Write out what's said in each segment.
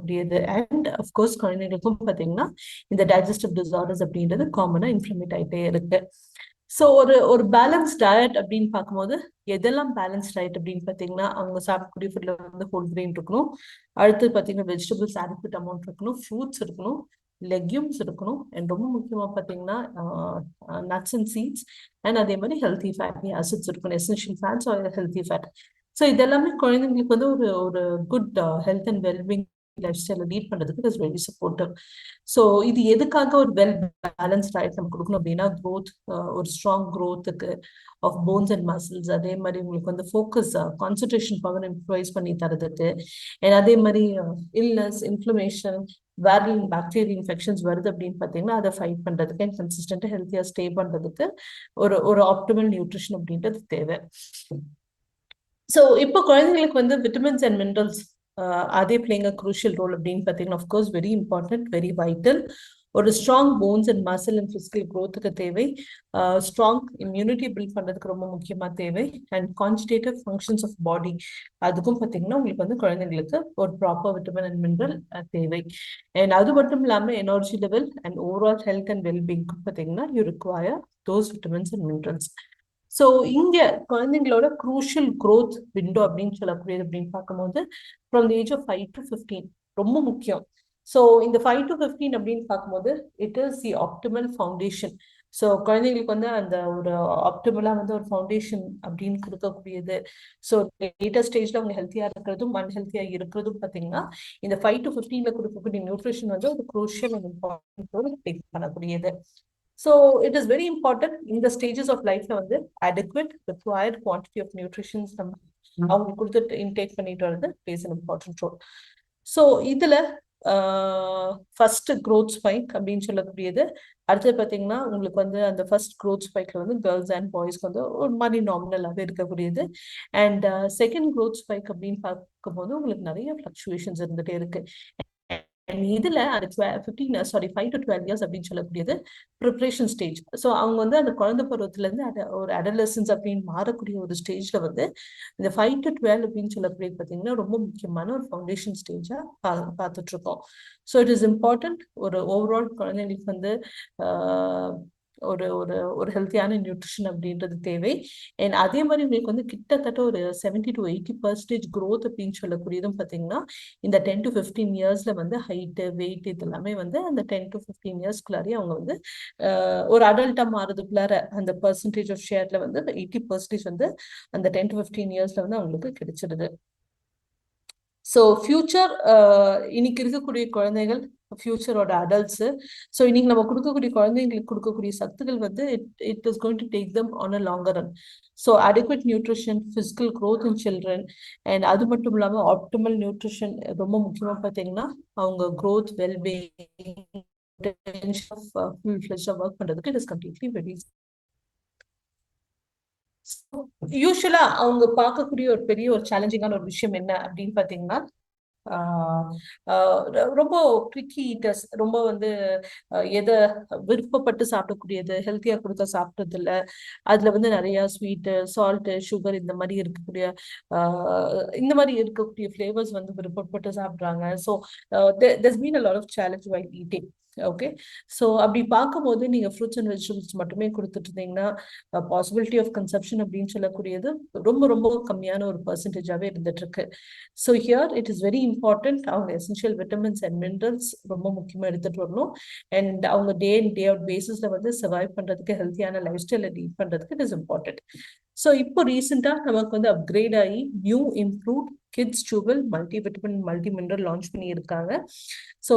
சொல்லக்கூடியது. And of course குழந்தைங்களுக்கும் பார்த்தீங்கன்னா இந்த டைஜஸ்டிவ் டிசார்டர்ஸ் அப்படின்றது காமனாக இன்ஃப்ளமேட் ஆகிட்டே இருக்கு. ஸோ ஒரு பேலன்ஸ் டயட் அப்படின்னு பார்க்கும்போது எதெல்லாம் பேலன்ஸ் டயட் அப்படின்னு பார்த்தீங்கன்னா அவங்க சாப்பிடக்கூடிய ஃபுட்ல வந்து ஹோல் கிரெயின் இருக்கணும், அடுத்து பார்த்தீங்கன்னா வெஜிடபிள்ஸ் ஆடிக்வெட் அமௌண்ட் இருக்கணும், ஃப்ரூட்ஸ் இருக்கணும், லெக்யூம்ஸ் இருக்கணும், அண்ட் ரொம்ப முக்கியமாக பார்த்தீங்கன்னா நட்ஸ் அண்ட் சீட்ஸ், அண்ட் அதே மாதிரி ஹெல்த்தி ஃபேட்டி ஆசிட்ஸ் இருக்கணும், essential fats or healthy fat. So இதெல்லாமே குழந்தைங்களுக்கு வந்து ஒரு good health and wellbeing life ஸ்டைலை லீட் பண்ணுறதுக்கு இஸ் வெரி சப்போர்ட்டிவ். ஸோ இது எதுக்காக ஒரு வெல் பேலன்ஸ் டயட் நம்ம கொடுக்கணும் அப்படின்னா க்ரோத், ஒரு ஸ்ட்ராங் க்ரோத்துக்கு ஆஃப் போன்ஸ் அண்ட் மசில்ஸ், அதே மாதிரி உங்களுக்கு வந்து ஃபோக்கஸ் கான்சன்ட்ரேஷன் பவர் இம்ப்ரூவைஸ் பண்ணி தரதுக்கு, அண்ட் அதே மாதிரி illness, inflammation, viral bacterial infections வருது அப்படின்னு பார்த்தீங்கன்னா அதை ஃபைட் பண்ணுறதுக்கு அண்ட் கன்சிஸ்டன்ட்டாக ஹெல்த்தியாக ஸ்டே பண்ணுறதுக்கு ஒரு ஆப்டிமல் நியூட்ரிஷன் அப்படின்றது தேவை. ஸோ இப்போ குழந்தைங்களுக்கு வந்து விட்டமின்ஸ் அண்ட் மினரல்ஸ் அதே பிளேயிங் அ க்ரூஷியல் ரோல் அப்படின்னு பார்த்தீங்கன்னா of course very important, very vital. ஒரு strong bones and muscle and physical க்ரோத்துக்கு தேவை, ஸ்ட்ராங் இம்யூனிட்டி பில்ட் பண்ணுறதுக்கு ரொம்ப முக்கியமாக தேவை, and constitutive functions of body அதுக்கும் பார்த்தீங்கன்னா உங்களுக்கு வந்து குழந்தைங்களுக்கு ஒரு ப்ராப்பர் விட்டமின் அண்ட் மினரல் தேவை. அண்ட் அது மட்டும் இல்லாமல் energy level and overall health and வெல்பீங்க்கும் பார்த்தீங்கன்னா you require those vitamins and minerals. So இங்க குழந்தைங்களோட க்ரூஷியல் க்ரோத் விண்டோ அப்படின்னு சொல்லக்கூடியது அப்படின்னு பார்க்கும்போது from the age of 5 to 15 ரொம்ப முக்கியம். ஸோ இந்த 5 to 15 அப்படின்னு பார்க்கும்போது it is the optimal foundation. So குழந்தைங்களுக்கு வந்து அந்த ஒரு ஆப்டிமலா வந்து ஒரு ஃபவுண்டேஷன் அப்படின்னு கொடுக்கக்கூடியது. ஸோ லேட்டர் ஸ்டேஜ்ல அவங்க ஹெல்த்தியா இருக்கிறதும் அன்ஹெல்த்தியா இருக்கிறதும் பார்த்தீங்கன்னா இந்த 5 to 15ல கொடுக்கக்கூடிய நியூட்ரிஷன் வந்து ஒரு crucial and important role play பண்ணக்கூடியது. So it is very important in the stages of life வந்து adequate required quantity of nutrition அவங்க கொடுத்துட்டு இன்டேக் பண்ணிட்டு வரது plays an important role. So இதுல ஃபர்ஸ்ட் க்ரோத் ஸ்பைக் அப்படின்னு சொல்லக்கூடியது, அடுத்தது பார்த்தீங்கன்னா உங்களுக்கு வந்து அந்த ஃபர்ஸ்ட் க்ரோத் ஸ்பைக்ல வந்து கேர்ள்ஸ் அண்ட் பாய்ஸ்க்கு வந்து ஒரு மாதிரி நாமினலாகவே இருக்கக்கூடியது. அண்ட் செகண்ட் க்ரோத் ஸ்பைக் அப்படின்னு பார்க்கும்போது உங்களுக்கு நிறைய ஃப்ளக்சுவேஷன்ஸ் இருந்துகிட்டே இருக்கு. இதுல அது 5 to 12 இயர்ஸ் அப்படின்னு சொல்லக்கூடியது ப்ரிப்ரேஷன் ஸ்டேஜ். ஸோ அவங்க வந்து அந்த குழந்தை பருவத்துல இருந்து ஒரு அடலசன்ஸ் அப்படின்னு மாறக்கூடிய ஒரு ஸ்டேஜ்ல வந்து இந்த 5 to 12 அப்படின்னு சொல்லக்கூடியது பார்த்தீங்கன்னா ரொம்ப முக்கியமான ஒரு ஃபவுண்டேஷன் ஸ்டேஜா பார்த்துட்டு இருக்கோம். ஸோ இட் இஸ் இம்பார்ட்டன்ட் ஒரு ஓவரால் குழந்தைங்களுக்கு வந்து ஒரு ஒரு ஒரு ஹெல்த்தியான நியூட்ரிஷன் அப்படின்றது தேவை. அண்ட் அதே மாதிரி உங்களுக்கு வந்து கிட்டத்தட்ட ஒரு 70 to 80% க்ரோத் அப்படின்னு சொல்லக்கூடியதும் பார்த்தீங்கன்னா இந்த 10 to 15 இயர்ஸ்ல வந்து ஹைட்டு, வெயிட் இது எல்லாமே வந்து அந்த 10 to 15 இயர்ஸ்க்குள்ளாரே அவங்க வந்து ஒரு அடல்ட்டா மாறதுக்குள்ளார அந்த பர்சன்டேஜ் ஆஃப் ஷேர்ல வந்து 80% வந்து அந்த 10 to 15 இயர்ஸ்ல வந்து அவங்களுக்கு கிடைச்சிடுது. ஸோ ஃபியூச்சர் இன்னைக்கு இருக்கக்கூடிய குழந்தைகள் ஃபியூச்சரோட அடல்ட்ஸு. ஸோ இன்னைக்கு நம்ம கொடுக்கக்கூடிய குழந்தைங்களுக்கு கொடுக்கக்கூடிய சத்துக்கள் வந்து it is going to take them on a longer run. So adequate nutrition, physical growth in children, and அது மட்டும் இல்லாமல் ஆப்டிமல் நியூட்ரிஷன் ரொம்ப முக்கியமாக பார்த்தீங்கன்னா அவங்க க்ரோத், வெல்பீயிங், ஒர்க் பண்ணுறதுக்கு இட் இஸ் கம்ப்ளீட்லி வெரி. யூஸ்வலா அவங்க பார்க்கக்கூடிய ஒரு பெரிய ஒரு சேலஞ்சிங்கான ஒரு விஷயம் என்ன அப்படின்னு பார்த்தீங்கன்னா ரொம்ப ட்ரிக்கி ஈட்டர்ஸ், ரொம்ப வந்து எதை விருப்பப்பட்டு சாப்பிடக்கூடியது, ஹெல்த்தியா கொடுத்தா சாப்பிட்றது இல்லை, அதுல வந்து நிறைய ஸ்வீட்டு, சால்ட்டு, சுகர் இந்த மாதிரி இருக்கக்கூடிய ஃபிளேவர்ஸ் வந்து விருப்பப்பட்டு சாப்பிட்றாங்க. So there's been a lot of challenge while eating. Okay, so அப்படி பார்க்கும்போது நீங்க ஃப்ரூட்ஸ் அண்ட் வெஜிடபிள்ஸ் மட்டுமே கொடுத்துட்டு இருந்தீங்கன்னா பாசிபிலிட்டி ஆஃப் கன்சப்ஷன் அப்படின்னு சொல்லக்கூடியது ரொம்ப ரொம்ப கம்மியான ஒரு பர்சன்டேஜாவே இருந்துட்டு இருக்கு. So here it is very important அவங்க எசென்ஷியல் விட்டமின்ஸ் அண்ட் மினரல்ஸ் ரொம்ப முக்கியமாக எடுத்துட்டு வரணும். அண்ட் அவங்க டே இன் டே அவுட் பேசிஸ்ல வந்து சர்வைவ் பண்றதுக்கு ஹெல்த்தியான லைஃப் ஸ்டைலை லீட் பண்றதுக்கு இட் இஸ் இம்பார்ட்டன்ட். ஸோ இப்போ ரீசெண்டாக நமக்கு வந்து அப்கிரேட் ஆகி new improved kids chewable multi vitamin multi mineral launch பண்ணியிருக்காங்க. So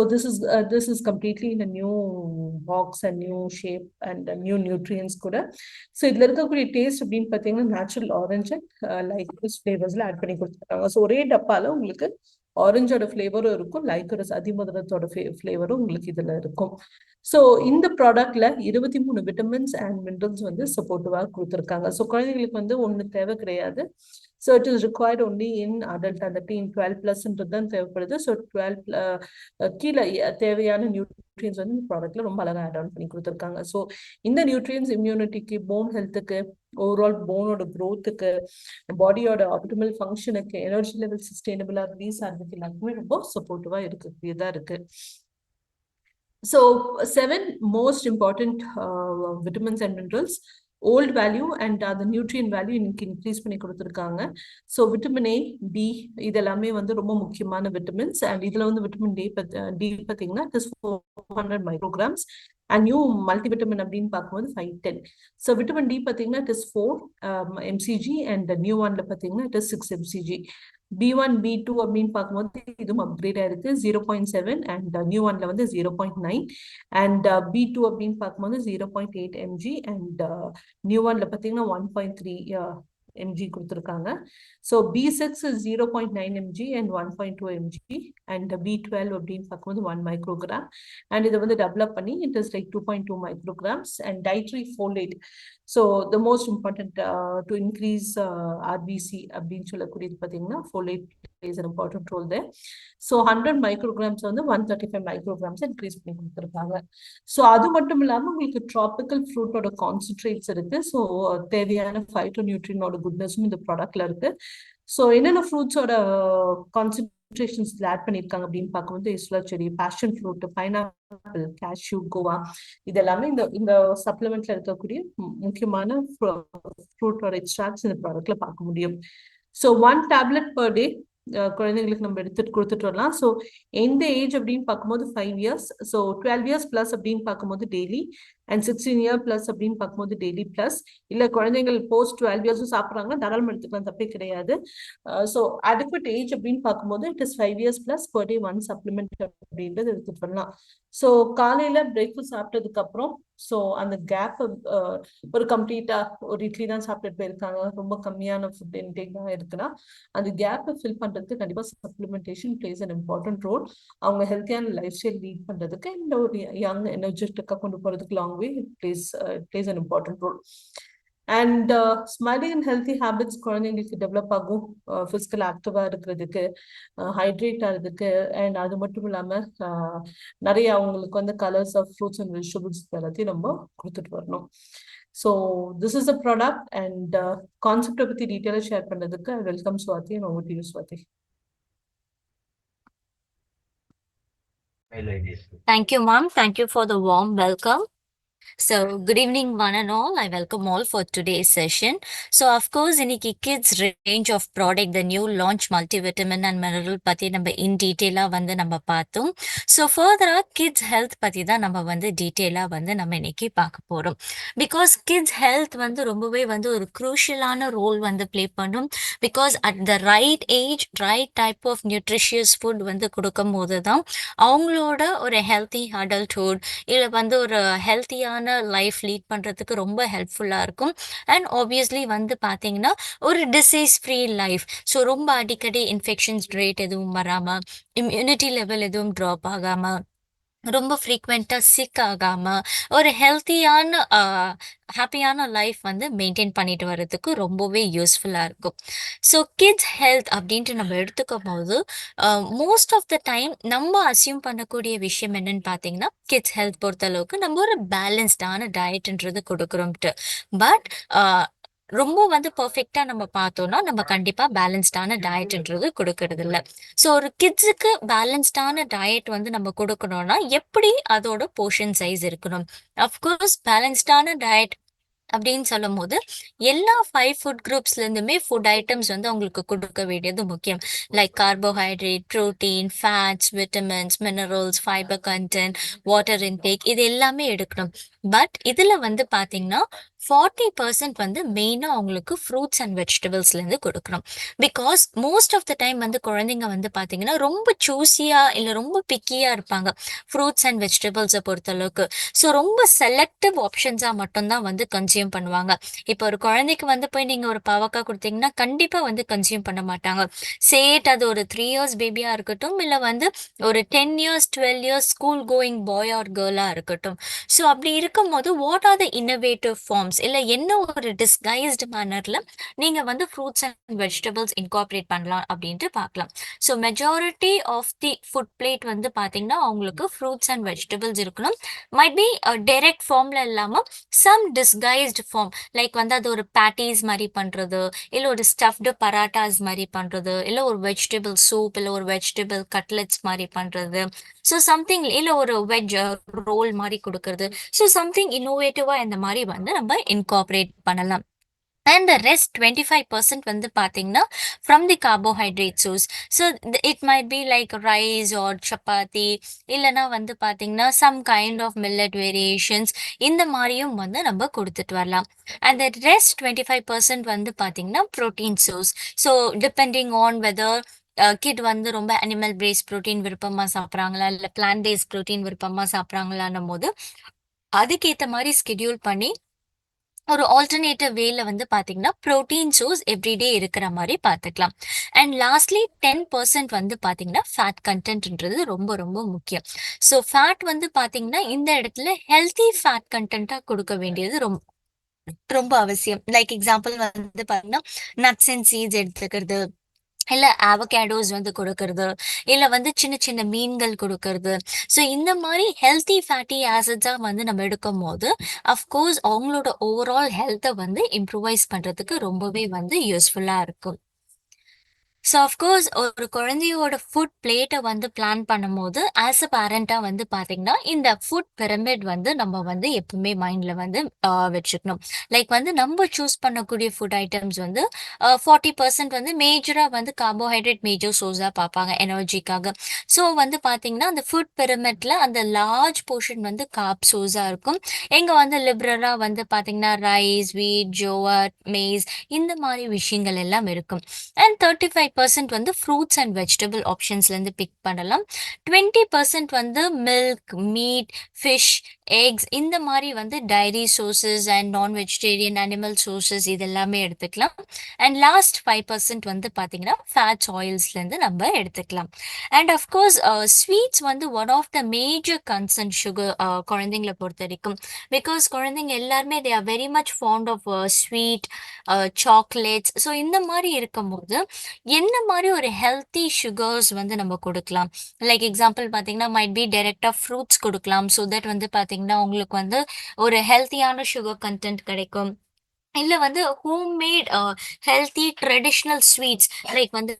this is completely in a new box and new shape and new nutrients கூட. ஸோ இதுல இருக்கக்கூடிய டேஸ்ட் அப்படின்னு பார்த்தீங்கன்னா நேச்சுரல் ஆரஞ்சு லைக்கரஸ் ஃப்ளேவர்ஸ்ல ஆட் பண்ணி கொடுத்துருக்காங்க. ஸோ ஒரே டப்பால உங்களுக்கு ஆரஞ்சோட ஃப்ளேவரும் இருக்கும், லைக்கரஸ் அதிமதுரத்தோட ஃப்ளேவரும் உங்களுக்கு இதுல இருக்கும். ஸோ இந்த ப்ராடக்ட்ல 23 விட்டமின்ஸ் அண்ட் மினரல்ஸ் வந்து சப்போர்ட்டிவா கொடுத்துருக்காங்க. ஸோ குழந்தைங்களுக்கு வந்து ஒன்று தேவை கிடையாது, so it is required only in adult, அந்த டீன் 12+ தான் தேவைப்படுது. ஸோ 12 கீழே தேவையான நியூட்ரியன்ஸ் வந்து இந்த ப்ராடக்ட்ல ரொம்ப அழகாக ஆட் ஆன் பண்ணி கொடுத்துருக்காங்க. ஸோ இந்த நியூட்ரியன்ஸ் இம்யூனிட்டிக்கு, போன் ஹெல்த்துக்கு, ஓவரால் போனோட க்ரோத்துக்கு, பாடியோட ஆப்டிமல் ஃபங்க்ஷனுக்கு, எனர்ஜி லெவல் சஸ்டைனபிளா ரிலீஸ் ஆகிறதுக்கு எல்லாருக்குமே ரொம்ப சப்போர்ட்டிவா இருக்கக்கூடியதா இருக்கு. So 7 most important vitamins and minerals, old value and the nutrient value இன்னைக்கு இன்க்ரீஸ் பண்ணி கொடுத்துருக்காங்க. ஸோ விட்டமின் ஏ, டி இதெல்லாமே வந்து ரொம்ப முக்கியமான விட்டமின்ஸ். அண்ட் இதுல வந்து விட்டமின் டி பார்த்தீங்கன்னா it is 400 micrograms. And new multivitamin அப்படின்னு பார்க்கும்போது 510. ஸோ விட்டமின் டி பார்த்தீங்கன்னா it is 4 mcg and new ஒன்ல பார்த்தீங்கன்னா it is 6 mcg. B1 B2 அப்படின்னு பார்க்கும்போது இதுவும் அப்கிரேட் ஆயிருக்கு 0.7 அண்ட் நியூ ஒன்ல வந்து 0.9. அண்ட் B2 அப்படின்னு பார்க்கும்போது 0.8 mg அண்ட் நியூ ஒன்ல பார்த்தீங்கன்னா 1.3 mg கொடுத்துருக்காங்க. So B6 0.9 mg and 1.2 mg and B12 அப்படின்னு பார்க்கும்போது 1 மைக்ரோகிராம். அண்ட் இதை வந்து டெவலப் பண்ணி it is like 2.2 micrograms. And dietary folate, so the most important to increase RBC அப்படின்னு சொல்லக்கூடியது பார்த்தீங்கன்னா folate plays an important role there. So 100 micrograms வந்து 135 micrograms increase பண்ணி கொடுத்துருக்காங்க. ஸோ அது மட்டும் இல்லாமல் உங்களுக்கு ட்ராபிக்கல் ஃப்ரூட்டோட கான்சென்ட்ரேட்ஸ் இருக்கு. ஸோ தேவையான ஃபைட்டோ நியூட்ரியனோட குட்னஸும் இந்த ப்ராடக்ட்ல இருக்கு. ஸோ என்னென்ன ஃப்ரூட்ஸோட கான்சென்ட்ரேஷன்ஸ் ஆட் பண்ணியிருக்காங்க அப்படின்னு பார்க்கும்போது இஸ்லா செரி, passion fruit, pineapple, cashew, Goa இதெல்லாமே இந்த சப்ளிமெண்ட்ல இருக்கக்கூடிய முக்கியமான ஃப்ரூட்டோட எக்ஸ்ட்ராக்ட்ஸ் இந்த ப்ராடக்ட்ல பார்க்க முடியும். ஸோ 1 டேப்லெட் பர் டே குழந்தைங்களுக்கு நம்ம எடுத்துட்டு கொடுத்துட்டு வரலாம். ஸோ எந்த ஏஜ் அப்படின்னு பார்க்கும்போது 5 இயர்ஸ், ஸோ 12 இயர்ஸ் பிளஸ் அப்படின்னு பார்க்கும்போது டெய்லி, அண்ட் 16 இயர் பிளஸ் அப்படின்னு பார்க்கும்போது டெய்லி பிளஸ். இல்லை குழந்தைகள் போஸ்ட் 12 இயர்ஸும் சாப்பிட்றாங்கன்னா தாராளமாக எடுத்துக்கலாம், தப்பே கிடையாது. ஸோ அடிக்வட் ஏஜ் அப்படின்னு பார்க்கும்போது it is 5 years plus per day 1 supplement அப்படின்றது எடுத்துட்டு வரலாம். ஸோ காலையில பிரேக்ஃபாஸ்ட் சாப்பிட்டதுக்கு அப்புறம் ஸோ அந்த கேப் ஒரு கம்ப்ளீட்டா ஒரு இட்லி தான் சாப்பிட்டுட்டு போயிருக்காங்க, ரொம்ப கம்மியான ஃபுட் இன்டேக் தான் இருக்குன்னா அந்த கேப்பை ஃபில் பண்றதுக்கு கண்டிப்பா supplementation plays an important role. அவங்க ஹெல்த்தியான லைஃப் ஸ்டைல் லீட் பண்றதுக்கு இந்த ஒரு யங் எனர்ஜெட்டிக்கா கொண்டு போறதுக்கு long way plays an important role. And smiling and healthy habits குழந்தைங்களுக்கு டெவலப் ஆகும், பிசிக்கல் ஆக்டிவா இருக்கிறதுக்கு, ஹைட்ரேட் ஆகிறதுக்கு. அண்ட் அது மட்டும் இல்லாம நிறைய அவங்களுக்கு வந்து colours of fruits and vegetables எல்லாத்தையும் நம்ம கொடுத்துட்டு வரணும். So this is a product and கான்செப்டை பத்தி டீட்டெயிலாக ஷேர் பண்ணதுக்கு welcome Swathi. And over to you Swathi. Thank you, ma'am. Thank you for the warm welcome. So, good evening, one and all. I welcome all for today's session. So, of course, இன்னைக்கு kids range of product, the new launch multivitamin and mineral பத்தி நம்ம in detail வந்து நம்ம பார்த்தோம். So, further kids health பத்தி தான் நம்ம வந்து டீட்டெயிலா வந்து நம்ம இன்னைக்கு பார்க்க போறோம். Because kids health வந்து ரொம்பவே வந்து ஒரு crucial-ஆன ரோல் வந்து ப்ளே பண்ணும். Because at the right age, right type of nutritious food வந்து கொடுக்கும் போது தான் அவங்களோட ஒரு healthy adulthood இல்லை வந்து ஒரு ஹெல்த்தியான லைஃப் லீட் பண்ணுறதுக்கு ரொம்ப ஹெல்ப்ஃபுல்லாக இருக்கும். அண்ட் ஆப்வியஸ்லி வந்து பார்த்தீங்கன்னா ஒரு டிசீஸ் ஃப்ரீ லைஃப். ஸோ ரொம்ப அடிக்கடி இன்ஃபெக்ஷன்ஸ் ரேட் எதுவும் வராமல், இம்யூனிட்டி லெவல் எதுவும் ட்ராப் ஆகாமல், ரொம்ப ஃப்ரீக்வெண்ட்டாக சிக் ஆகாமல் ஒரு ஹெல்த்தியான ஹாப்பியான லைஃப் வந்து மெயின்டைன் பண்ணிட்டு வர்றதுக்கு ரொம்பவே யூஸ்ஃபுல்லாக இருக்கும். ஸோ கிட்ஸ் ஹெல்த் அப்படின்ட்டு நம்ம எடுத்துக்கும் போது மோஸ்ட் ஆஃப் த டைம் நம்ம அசியூம் பண்ணக்கூடிய விஷயம் என்னன்னு பார்த்தீங்கன்னா கிட்ஸ் ஹெல்த் பொறுத்தளவுக்கு நம்ம ஒரு பேலன்ஸ்டான டயட்ன்றது கொடுக்குறோம்ட்டு. பட் ரொம்ப வந்து பர்ஃபெக்டாக நம்ம பார்த்தோம்னா நம்ம கண்டிப்பாக பேலன்ஸ்டான டயட்ன்றது கொடுக்கறது இல்லை. ஸோ ஒரு கிட்ஸுக்கு பேலன்ஸ்டான டயட் வந்து நம்ம கொடுக்கணும்னா எப்படி அதோட போர்ஷன் சைஸ் இருக்கணும்? அஃப்கோர்ஸ் பேலன்ஸ்டான டயட் அப்படின்னு சொல்லும் போது எல்லா 5 ஃபுட் குரூப்ஸ்லேருந்துமே ஃபுட் ஐட்டம்ஸ் வந்து அவங்களுக்கு கொடுக்க வேண்டியது முக்கியம். Like carbohydrate, protein, fats, vitamins, minerals, fibre content, water intake இது எல்லாமே எடுக்கணும். பட் இதில் வந்து பார்த்தீங்கன்னா 40% வந்து மெயினாக அவங்களுக்கு ஃப்ரூட்ஸ் அண்ட் வெஜிடபிள்ஸ்லேருந்து கொடுக்கணும். Because most of the time வந்து குழந்தைங்க வந்து பார்த்தீங்கன்னா ரொம்ப சூஸியாக இல்லை ரொம்ப பிக்கியாக இருப்பாங்க ஃப்ரூட்ஸ் அண்ட் வெஜிடபிள்ஸை பொறுத்தளவுக்கு. ஸோ ரொம்ப செலக்டிவ் ஆப்ஷன்ஸாக மட்டும்தான் வந்து கன்சியூம் பண்ணுவாங்க. இப்போ ஒரு குழந்தைக்கு வந்து போய் நீங்கள் ஒரு பாவக்காய் கொடுத்தீங்கன்னா கண்டிப்பாக வந்து கன்சியூம் பண்ண மாட்டாங்க. சேட் அது ஒரு 3 இயர்ஸ் பேபியாக இருக்கட்டும், இல்லை வந்து ஒரு 10 years 12 years school going boy or கேர்ளாக இருக்கட்டும். ஸோ அப்படி இருக்கும்போது what are the innovative forms forms இல்ல என்ன ஒரு டிஸ்கைஸ்டு மேனர்ல நீங்க வந்து ஃப்ரூட்ஸ் அண்ட் வெஜிடபிள்ஸ் இன்கார்பரேட் பண்ணலாம் அப்படின்ட்டு பார்க்கலாம். So majority of the food plate வந்து பார்த்தீங்கன்னா அவங்களுக்கு ஃப்ரூட்ஸ் அண்ட் வெஜிடபிள்ஸ் இருக்கணும். மைட் பி டைரக்ட் ஃபார்ம்ல இல்லாம சம் டிஸ்கைஸ்டு ஃபார்ம், லைக் வந்து அது ஒரு பேட்டிஸ் மாதிரி பண்றது, இல்ல ஒரு ஸ்டஃப்டு பராட்டாஸ் மாதிரி பண்றது, இல்ல ஒரு வெஜிடபிள் சூப், இல்ல ஒரு வெஜிடபிள் கட்லெட்ஸ் மாதிரி பண்றது, ஸோ சம்திங் இல்ல ஒரு வெஜ் ரோல் மாதிரி கொடுக்கறது, ஸோ சம்திங் இன்னோவேட்டிவா இந்த மாதிரி வந்து நம்ம இன்கார்பரேட் பண்ணலாம். அண்ட் த ரெஸ்ட் 25% வந்து பார்த்தீங்கன்னா from the carbohydrate source. So it might be like rice or chapati, இல்லைன்னா வந்து பார்த்தீங்கன்னா some kind of millet variations, இந்த மாதிரியும் வந்து நம்ம கொடுத்துட்டு வரலாம். அண்ட் த ரெஸ்ட் 25% வந்து பார்த்தீங்கன்னா protein source. So depending on whether kid வந்து ரொம்ப அனிமல் பேஸ்ட் ப்ரோட்டீன் விருப்பமா சாப்பிட்றாங்களா, இல்லை பிளான்ட் பேஸ்ட் ப்ரோட்டீன் விருப்பமா சாப்பிட்றாங்களான்னும் போது அதுக்கேற்ற மாதிரி ஸ்கெடியூல் பண்ணி ஒரு ஆல்டர்னேட்டிவ் வேல வந்து பார்த்தீங்கன்னா ப்ரோட்டீன் சோர்ஸ் எவ்ரிடே இருக்கிற மாதிரி பார்த்துக்கலாம். அண்ட் லாஸ்ட்லி 10% வந்து பார்த்தீங்கன்னா ஃபேட் கண்டென்ட்ன்றது ரொம்ப ரொம்ப முக்கியம். ஸோ ஃபேட் வந்து பார்த்தீங்கன்னா இந்த இடத்துல ஹெல்த்தி ஃபேட் கண்டென்ட்டாக கொடுக்க வேண்டியது ரொம்ப ரொம்ப அவசியம். லைக் எக்ஸாம்பிள் வந்து பார்த்தீங்கன்னா நட்ஸ் அண்ட் சீட்ஸ் எடுத்துக்கிறது, இல்ல அவகேடோஸ் வந்து கொடுக்கறது, இல்ல வந்து சின்ன சின்ன மீன்கள் கொடுக்கறது. ஸோ இந்த மாதிரி ஹெல்த்தி ஃபேட்டி ஆசிட்ஸா வந்து நம்ம எடுக்கும் போது அஃப்கோர்ஸ் அவங்களோட ஓவரால் ஹெல்த்தை வந்து இம்ப்ரூவைஸ் பண்றதுக்கு ரொம்பவே வந்து யூஸ்ஃபுல்லா இருக்கும். ஸோ அஃப்கோர்ஸ் ஒரு குழந்தையோட ஃபுட் பிளேட்டை வந்து பிளான் பண்ணும்போது ஆஸ் அ பேரண்டாக வந்து பார்த்தீங்கன்னா இந்த ஃபுட் பிரமிட் வந்து நம்ம வந்து எப்பவுமே மைண்டில் வந்து வச்சுக்கணும். லைக் வந்து நம்ம சூஸ் பண்ணக்கூடிய ஃபுட் ஐட்டம்ஸ் வந்து 40% வந்து மேஜராக வந்து கார்போஹைட்ரேட் மேஜர் சோர்ஸாக பார்ப்பாங்க எனர்ஜிக்காக. ஸோ வந்து பார்த்தீங்கன்னா அந்த ஃபுட் பிரமிட்ல அந்த லார்ஜ் போர்ஷன் வந்து கார்ப் சோர்ஸாக இருக்கும். எங்கே வந்து லிபரலாக வந்து பார்த்தீங்கன்னா ரைஸ், வீட், ஜோவர், மேஸ், இந்த மாதிரி விஷயங்கள் எல்லாம் இருக்கும். அண்ட் 35% வந்து ஃப்ரூட்ஸ் அண்ட் வெஜிடபிள் ஆப்ஷன்ஸ்லேருந்து பிக் பண்ணலாம். 20% வந்து மில்க், மீட், ஃபிஷ், எக்ஸ், இந்த மாதிரி வந்து டைரி சோர்சஸ் அண்ட் நான் வெஜிடேரியன் அனிமல் சோர்சஸ் இது எல்லாமே எடுத்துக்கலாம். அண்ட் லாஸ்ட் 5% வந்து பார்த்தீங்கன்னா ஃபேட்ஸ் ஆயில்ஸ்லேருந்து நம்ம எடுத்துக்கலாம். அண்ட் அஃப்கோர்ஸ் ஸ்வீட்ஸ் வந்து one of the major concern sugar குழந்தைங்களை பொறுத்த வரைக்கும். பிகாஸ் குழந்தைங்க எல்லாருமே they are very much fond of sweet, chocolates. So இந்த மாதிரி இருக்கும்போது என்ன மாதிரி ஒரு ஹெல்த்தி சுகர்ஸ் வந்து நம்ம கொடுக்கலாம். லைக் எக்ஸாம்பிள் பார்த்தீங்கன்னா மைட் பி டைரக்டாக ஃப்ரூட்ஸ் கொடுக்கலாம். ஸோ தட் வந்து பார்த்தீங்கன்னா உங்களுக்கு வந்து ஒரு ஹெல்த்தியான சுகர் கண்டென்ட் கிடைக்கும். இல்ல வந்து homemade healthy traditional sweets like வந்து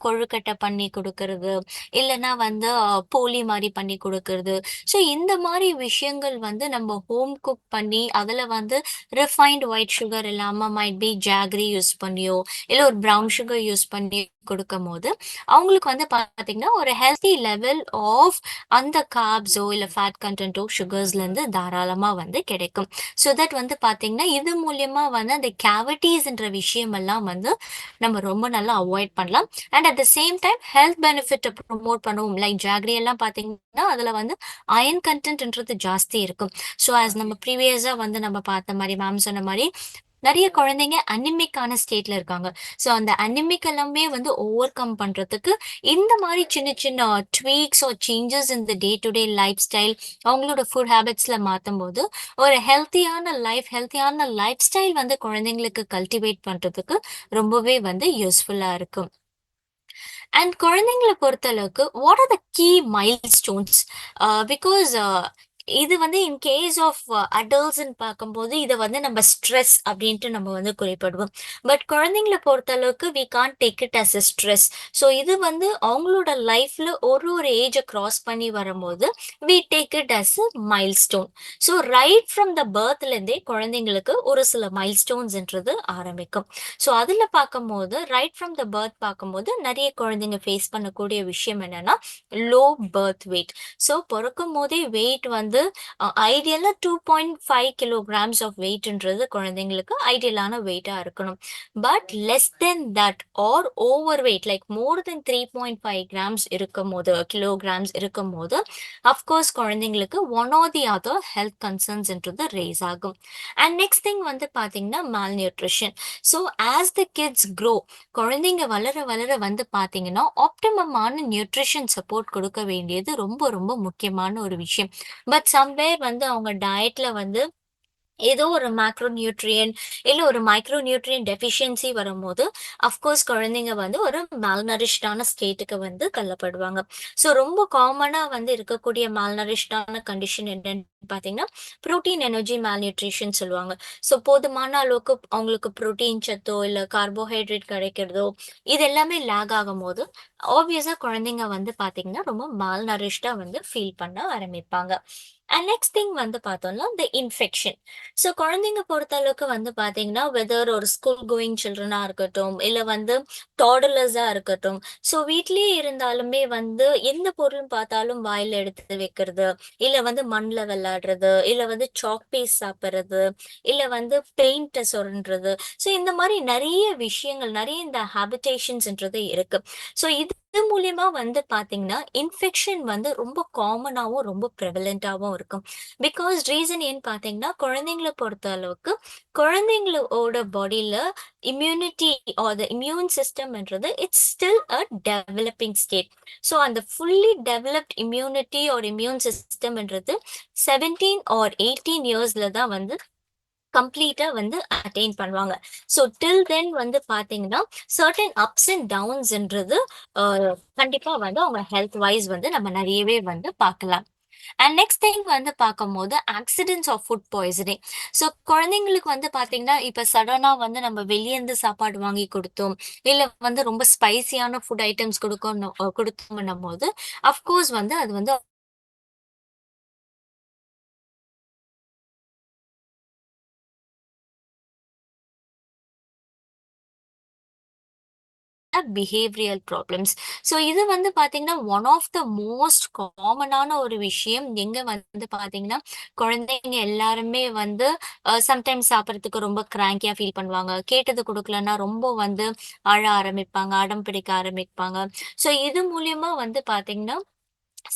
கொழுக்கட்டை பண்ணி கொடுக்கறது, இல்லைன்னா வந்து போலி மாதிரி பண்ணி கொடுக்கறது. ஸோ இந்த மாதிரி விஷயங்கள் வந்து நம்ம ஹோம் குக் பண்ணி அதில் வந்து ரிஃபைன்ட் ஒயிட் சுகர் இல்லாமல் மைட் பி ஜாகரி யூஸ் பண்ணியோ இல்லை ஒரு ப்ரௌன் சுகர் யூஸ் பண்ணி கொடுக்கும் போது அவங்களுக்கு வந்து பார்த்தீங்கன்னா ஒரு ஹெல்த்தி லெவல் ஆஃப் அந்த கார்ப்ஸோ இல்லை ஃபேட் கண்டென்ட்டோ சுகர்ஸ்லேருந்து தாராளமாக வந்து கிடைக்கும். ஸோ தட் வந்து பார்த்தீங்கன்னா இது மூலியமா வந்து அந்த கேவிட்டிஸ்ன்ற விஷயமெல்லாம் வந்து நம்ம ரொம்ப நல்லா அவாய்ட் பண்ணலாம். And at the same time health பெனிஃபிட்டை ப்ரொமோட் பண்ணுவோம். லைக் ஜாகரி எல்லாம் பார்த்தீங்கன்னா அதில் வந்து அயன் கண்டென்ட்ன்றது ஜாஸ்தி இருக்கும். ஸோ ஆஸ் நம்ம ப்ரீவியஸாக வந்து நம்ம பார்த்த மாதிரி மேம் சொன்ன மாதிரி நிறைய குழந்தைங்க அனிமிக்கான ஸ்டேட்ல இருக்காங்க. ஸோ அந்த அனிமிக் எல்லாமே வந்து ஓவர் கம் பண்றதுக்கு இந்த மாதிரி சின்ன சின்ன ட்வீக்ஸ் ஆர் சேஞ்சஸ் இந்த day to day life style அவங்களோட ஃபுட் ஹேபிட்ஸ்ல மாற்றும் போது ஒரு ஹெல்த்தியான லைஃப் ஸ்டைல் வந்து குழந்தைங்களுக்கு கல்டிவேட் பண்றதுக்கு ரொம்பவே வந்து யூஸ்ஃபுல்லா இருக்கும். அண்ட் குழந்தைங்கள பொறுத்தளவுக்கு what are the key milestones? Because இது வந்து இன் கேஸ் ஆஃப் அடல்ட்ஸ்ன்னு பார்க்கும்போது இதை வந்து நம்ம ஸ்ட்ரெஸ் அப்படின்ட்டு நம்ம வந்து குறிப்பிடுவோம். பட் குழந்தைங்கள பொறுத்தளவுக்கு we can't take it as a stress. So இது வந்து அவங்களோட லைஃப்ல ஒரு ஒரு ஏஜை கிராஸ் பண்ணி வரும்போது we take it as a milestone. So right from the பர்த்லேருந்தே குழந்தைங்களுக்கு ஒரு சில மைல்ஸ்டோன்ஸ்ன்றது ஆரம்பிக்கும். ஸோ அதில் பார்க்கும்போது ரைட் ஃப்ரம் த பர்த் பார்க்கும்போது நிறைய குழந்தைங்க ஃபேஸ் பண்ணக்கூடிய விஷயம் என்னன்னா லோ பர்த் வெயிட். ஸோ பிறக்கும் போதே வெயிட் வந்து ஐடியலாக 2.5 kilograms ஆஃப் வெயிட்ன்றது குழந்தைங்களுக்கு ஐடியலான வெயிட்டாக இருக்கணும். But less then that are over weight like more then 3.5 grams இருக்கும் போது kilograms இருக்கும் போது அஃப்கோர்ஸ் குழந்தைங்களுக்கு one or the other health கன்சர்ன்ஸ்ன்றது ரேஸ் ஆகும். அண்ட் நெக்ஸ்ட் திங் வந்து பார்த்தீங்கன்னா malnutrition. So as the kids grow குழந்தைங்க வளர வளர வந்து பார்த்தீங்கன்னா ஆப்டிமமான நியூட்ரிஷன் சப்போர்ட் கொடுக்க வேண்டியது ரொம்ப ரொம்ப முக்கியமான ஒரு விஷயம். பட் சம்வேர் வந்து அவங்க டயட்ல வந்து ஏதோ ஒரு மேக்ரோ நியூட்ரியன் இல்ல ஒரு மைக்ரோ நியூட்ரியன் டெஃபிஷியன்சி வரும்போது அஃப்கோர்ஸ் குழந்தைங்க வந்து ஒரு மால்நரிஷ்டான ஸ்டேட்டுக்கு வந்து தள்ளப்படுவாங்க. ஸோ ரொம்ப காமனா வந்து இருக்கக்கூடிய மால்நரிஷ்டான கண்டிஷன் என்னன்னு பார்த்தீங்கன்னா, புரோட்டீன் எனர்ஜி மால்நியூட்ரிஷன் சொல்லுவாங்க. ஸோ போதுமான அளவுக்கு அவங்களுக்கு புரோட்டீன் சத்தோ இல்ல கார்போஹைட்ரேட் கிடைக்கிறதோ இது எல்லாமே லேக் ஆகும்போது ஆப்வியஸா குழந்தைங்க வந்து பார்த்தீங்கன்னா ரொம்ப மால்நரிஷ்டா வந்து ஃபீல் பண்ண ஆரம்பிப்பாங்க. அண்ட் நெக்ஸ்ட் திங் வந்து பார்த்தோம்னா இந்த இன்ஃபெக்ஷன். ஸோ குழந்தைங்க பொறுத்த அளவுக்கு வந்து பார்த்தீங்கன்னா, வெதர் ஒரு ஸ்கூல் கோயிங் சில்ட்ரனா இருக்கட்டும், இல்ல வந்து டாடலர்ஸா இருக்கட்டும். ஸோ வீட்லயே இருந்தாலுமே வந்து எந்த பொருள் பார்த்தாலும் வாயில எடுத்து வைக்கிறது, இல்ல வந்து மண்ல விளையாடுறது, இல்ல வந்து சாக் பீஸ் சாப்பிடுறது, இல்ல வந்து பெயிண்ட்ட சொரண்டுறது. ஸோ இந்த மாரி நெறைய விஷயங்கள், நெறைய இந்த ஹேபிடேஷன்ஸ்ன்றது இருக்கு. ஸோ இது மூலியமா வந்து பார்த்தீங்கன்னா, இன்ஃபெக்ஷன் வந்து ரொம்ப காமனாவும், ரொம்ப ப்ரெவலன்ட்டாவும் இருக்கும். பிகாஸ் ரீசன் ஏன்னு பார்த்தீங்கன்னா, குழந்தைங்கள பொறுத்த அளவுக்கு, குழந்தைங்களோட பாடியில இம்யூனிட்டி ஆர் த இம்யூன் சிஸ்டம்ன்றது it's still a developing state. So அந்த fully developed immunity or immune சிஸ்டம்ன்றது 17 ஆர் 18 இயர்ஸ்ல தான் வந்து கம்ப்ளீட்டா வந்து அட்டைன் பண்ணுவாங்க. ஸோ டில் தென் வந்து பார்த்தீங்கன்னா, சர்டன் அப்ஸ் அண்ட் டவுன்ஸ்ன்றது அ கண்டிப்பா வந்து அவங்க ஹெல்த் வைஸ் வந்து நம்ம நெறையவே வந்து பார்க்கலாம். அண்ட் நெக்ஸ்ட் திங் வந்து பார்க்கும்போது accidents of food poisoning. So குழந்தைங்களுக்கு வந்து பார்த்தீங்கன்னா, இப்ப சடனா வந்து நம்ம வெளியேருந்து சாப்பாடு வாங்கி குடுத்தோம், இல்ல வந்து ரொம்ப ஸ்பைசியான ஃபுட் ஐட்டம்ஸ் குடுத்தோம்ன்னும்போது, அஃப்கோர்ஸ் வந்து அது வந்து பிஹேவியரல் ப்ராப்ளம்ஸ். ஸோ இது வந்து பார்த்தீங்கன்னா, ஒன் ஆஃப் த மோஸ்ட் காமனான ஒரு விஷயம். எங்க வந்து பார்த்தீங்கன்னா, குழந்தைங்க எல்லாருமே வந்து சம்டைம்ஸ் சாப்பிடறதுக்கு ரொம்ப கிராங்கியா ஃபீல் பண்ணுவாங்க. கேட்டது குடுக்கலன்னா ரொம்ப வந்து அழ ஆரம்பிப்பாங்க, அடம் பிடிக்க ஆரம்பிப்பாங்க. ஸோ இது மூலியமா வந்து பார்த்தீங்கன்னா,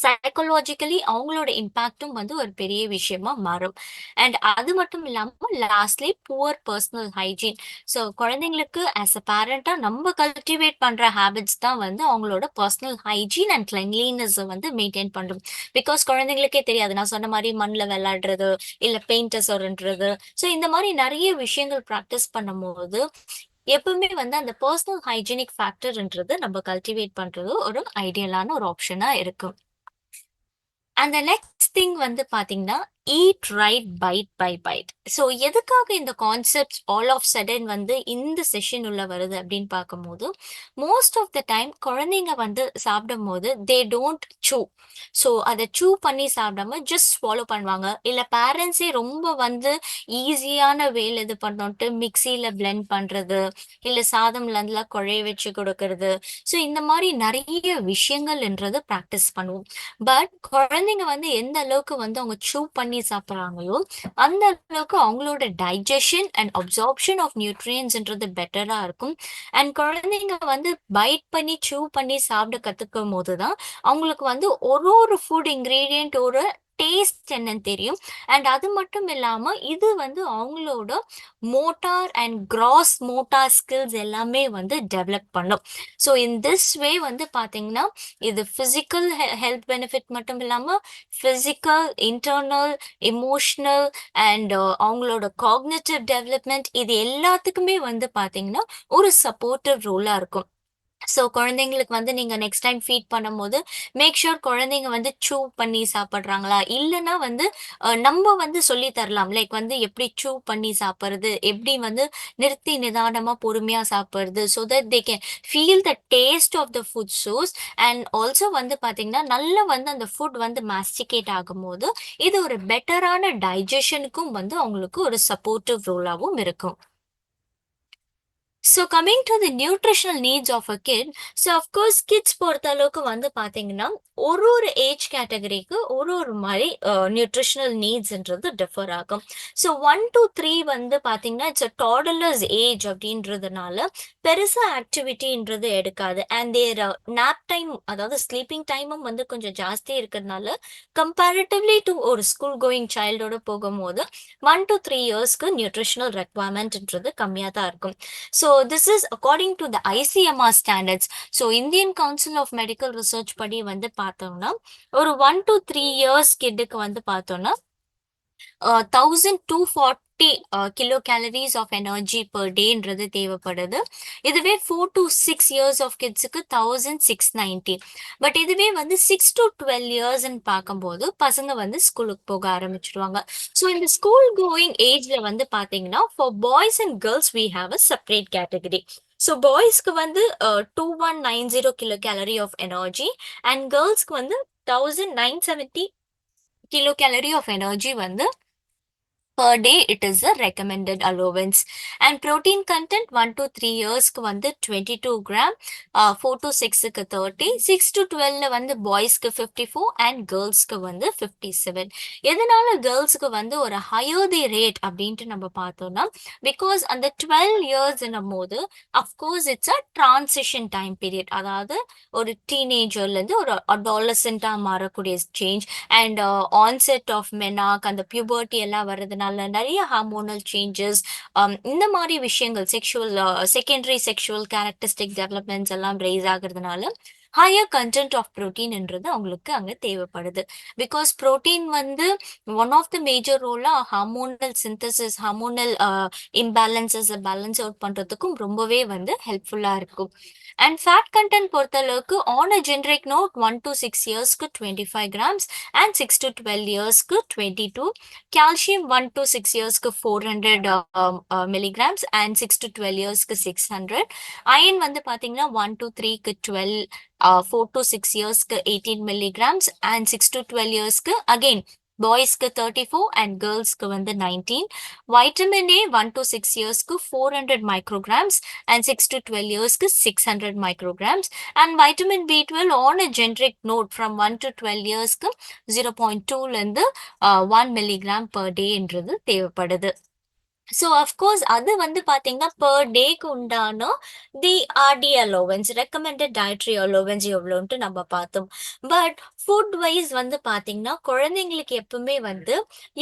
சைக்காலஜிக்கலி அவங்களோட இம்பாக்ட்டும் வந்து ஒரு பெரிய விஷயமா மாறும். அண்ட் அது மட்டும் இல்லாம lastly poor personal hygiene. So குழந்தைங்களுக்கு ஆஸ் அ பேரண்டா நம்ம கல்டிவேட் பண்ற ஹேபிட்ஸ் தான் வந்து அவங்களோட பர்சனல் ஹைஜீன் அண்ட் கிளென்லினஸ் வந்து மெயின்டைன் பண்ணும். பிகாஸ் குழந்தைங்களுக்கே தெரியாது. நான் சொன்ன மாரி மண்ல விளையாடுறது, இல்ல பெயிண்ட்ட சொரண்டுறது. ஸோ இந்த மாரி நெறைய விஷயங்கள் பிராக்டிஸ் பண்ணும்போது, எப்பவுமே வந்து அந்த பர்சனல் ஹைஜீனிக் ஃபேக்டர்ன்றது நம்ம கல்டிவேட் பண்றது ஒரு ஐடியலான ஒரு ஆப்ஷனா இருக்கும். அந்த நெக்ஸ்ட் திங் வந்து பார்த்தீங்கன்னா, eat right bite by bite. So எதுக்காக இந்த கான்செப்ட்ஸ் ஆல் ஆஃப் சடன் வந்து இந்த செஷன் உள்ள வருது அப்படின்னு பார்க்கும்போது, மோஸ்ட் ஆஃப் த டைம் குழந்தைங்க வந்து சாப்பிடும்போது தே டோன்ட் சூ. ஸோ அத சூ பண்ணி சாப்பிடாம ஜஸ்ட் ஸ்வாலோ பண்ணுவாங்க. இல்ல பேரண்ட்ஸே ரொம்ப வந்து ஈஸியான வேல இது பண்ணோன்ட்டு மிக்ஸியில பிளெண்ட் பண்றது, இல்ல சாதம் நல்லா குழைய வச்சு குடுக்கறது. ஸோ இந்த மாரி நெறைய விஷயங்கள்ன்றது பிராக்டிஸ் பண்ணுவோம். பட் குழந்தைங்க வந்து எந்த அளவுக்கு வந்து அவங்க சூ பண்ணி சாப்பிடுறாங்களோ, அந்த அளவுக்கு அவங்களோட டைஜஷன் அண்ட் அப்சார்ப்ஷன் ஆஃப் நியூட்ரியன்ட்ஸ்ன்றது பெட்டரா இருக்கும். அண்ட் குழந்தைங்க வந்து பைட் பண்ணி, சூ பண்ணி சாப்பிட கத்துக்கும்போது தான், அவங்களுக்கு வந்து ஒரு ஒரு ஃபுட் இன்கிரீடியன்ட் ஒரு டேஸ்ட் என்னன்னு தெரியும். அண்ட் அது மட்டும் இல்லாம, இது வந்து அவங்களோட motor and cross motor skills எல்லாமே வந்து டெவலப் பண்ணும். ஸோ இன் திஸ் வே வந்து பார்த்தீங்கன்னா, இது பிசிக்கல் ஹெல்த் பெனிஃபிட் மட்டும் இல்லாம பிசிக்கல், இன்டர்னல், எமோஷனல் அண்ட் அவங்களோட காக்னிட்டிவ் டெவலப்மெண்ட் இது எல்லாத்துக்குமே வந்து பார்த்தீங்கன்னா, ஒரு சப்போர்ட்டிவ் ரோலா இருக்கும். ஸோ குழந்தைங்களுக்கு வந்து நீங்க நெக்ஸ்ட் டைம் ஃபீட் பண்ணும்போது, மேக் ஷூர் குழந்தைங்க வந்து சூ பண்ணி சாப்பிடுறாங்களா? இல்லன்னா வந்து நம்ம வந்து சொல்லி தரலாம். லைக் வந்து எப்படி சூ பண்ணி சாப்பிடுறது? எப்படி வந்து நிறுத்தி நிதானமா பொறுமையா சாப்பிடுறது? So that they can feel the taste of the food source. And also வந்து பார்த்தீங்கன்னா, நல்லா வந்து அந்த ஃபுட் வந்து மாஸ்டிகேட் ஆகும்போது, இது ஒரு பெட்டரான டைஜஷனுக்கும் வந்து அவங்களுக்கு ஒரு சப்போர்ட்டிவ் ரோலாவும் இருக்கும். So coming to the nutritional needs of a kid. So of course kids பொறுத்த அளவுக்கு வந்து பார்த்தீங்கன்னா, ஒரு ஒரு ஏஜ் கேட்டகரிக்கு ஒரு ஒரு மாரி நியூட்ரிஷனல் நீட்ஸ்ன்றது டிஃபர் ஆகும். ஸோ 1 டூ 3 வந்து பார்த்தீங்கன்னா, இட்ஸ் அ டாடலர்ஸ் ஏஜ் அப்படின்றதுனால, பெருசா ஆக்டிவிட்டின்றது எடுக்காது. அண்ட் தேர் நேப் டைம் அதாவது ஸ்லீப்பிங் டைமும் வந்து கொஞ்சம் ஜாஸ்தி இருக்கிறதுனால, கம்பேரிட்டிவ்லி டூ ஒரு ஸ்கூல் கோயிங் சைல்டோட போகும்போது, 1 டூ 3 இயர்ஸ்க்கு நியூட்ரிஷனல் ரெக்வயர்மெண்ட்ன்றது கம்மியா தான் இருக்கும். So this is according to the ICMR standards. So Indian Council of Medical Research படி வந்து பார்த்தோம்னா, ஒரு 1 to 3 years கிட்க்கு வந்து பார்த்தோம்னா, 1240 50 kilo calories of energy per டேன்றது தேவைப்படுது. இதுவே 4 to 6 இயர்ஸ் ஆஃப் கிட்ஸுக்கு 1690. பட் இதுவே வந்து 6 to 12 இயர்ஸ்ன்னு பார்க்கும்போது பசங்க வந்து ஸ்கூலுக்கு போக ஆரம்பிச்சிடுவாங்க. ஸோ இந்த ஸ்கூல் கோயிங் ஏஜ்ல வந்து பார்த்தீங்கன்னா for boys and girls we have a separate category. So பாய்ஸ்க்கு வந்து 2190 kilo calorie of energy and கேர்ள்ஸ்க்கு வந்து 1970 கிலோ கேலரி ஆஃப் எனர்ஜி வந்து per day it is a recommended allowance. And protein content 1 to 3 years க்கு வந்து 22 gram, 4 to 6 க்கு 30, 6 to 12 ல வந்து boys க்கு 54 and girls க்கு வந்து 57. எதனால girls க்கு வந்து ஒரு higher the rate அப்படின்ட்டு நம்ம பார்த்தோம்னா because அந்த 12 years என்னும் போது of course it's a transition time period, அதாவது ஒரு டீனேஜர்ல இருந்து ஒரு adolescent-ஆ மாறக்கூடிய சேஞ்ச் அண்ட் ஆன்செட் ஆஃப் மெனாக் அந்த பியூபர்ட்டி எல்லாம் வர்றதுனால நிறைய ஹார்மோனல் சேஞ்சஸ், இந்த மாதிரி விஷயங்கள் sexual secondary sexual characteristic developments எல்லாம் ரைஸ் ஆகுறதுனால ஹையர் கண்டென்ட் ஆஃப் ப்ரோட்டீன்ன்றது அவங்களுக்கு அங்கே தேவைப்படுது. பிகாஸ் ப்ரோட்டீன் வந்து ஒன் ஆஃப் த மேஜர் ரோலா hormonal synthesis, hormonal imbalances balance out பண்ணுறதுக்கும் ரொம்பவே வந்து ஹெல்ப்ஃபுல்லாக இருக்கும். அண்ட் ஃபேட் கண்டென்ட் பொறுத்தளவுக்கு on a generic note 1 to 6 இயர்ஸ்க்கு 25 grams and 6 to 12 yearsக்கு 22, calcium 1 to 6 yearsக்கு 400 milligrams and 6 to 12 yearsக்கு 600, iron வந்து பாத்தீங்கன்னா 1 to 3க்கு 12, 4 to 6 yearsக்கு 18 milligrams and 6 to 12 yearsக்கு again பாய்ஸ்க்கு 34 and கேர்ள்ஸ்க்கு வந்து 19, vitamin A 1 to 6 yearsக்கு 400 micrograms and 6 to 12 yearsக்கு 600 micrograms, and vitamin B12 on a generic note from 1 to 12 yearsக்கு 0.2 ல இருந்து 1 milligram per day என்றது தேவைப்படுது. So of course அது வந்து பார்த்தீங்கன்னா பர் டேக்கு உண்டான the RD allowance, recommended dietary allowance எவ்வளோன்ட்டு நம்ம பார்த்தோம். பட் ஃபுட் வைஸ் வந்து பார்த்தீங்கன்னா குழந்தைங்களுக்கு எப்பவுமே வந்து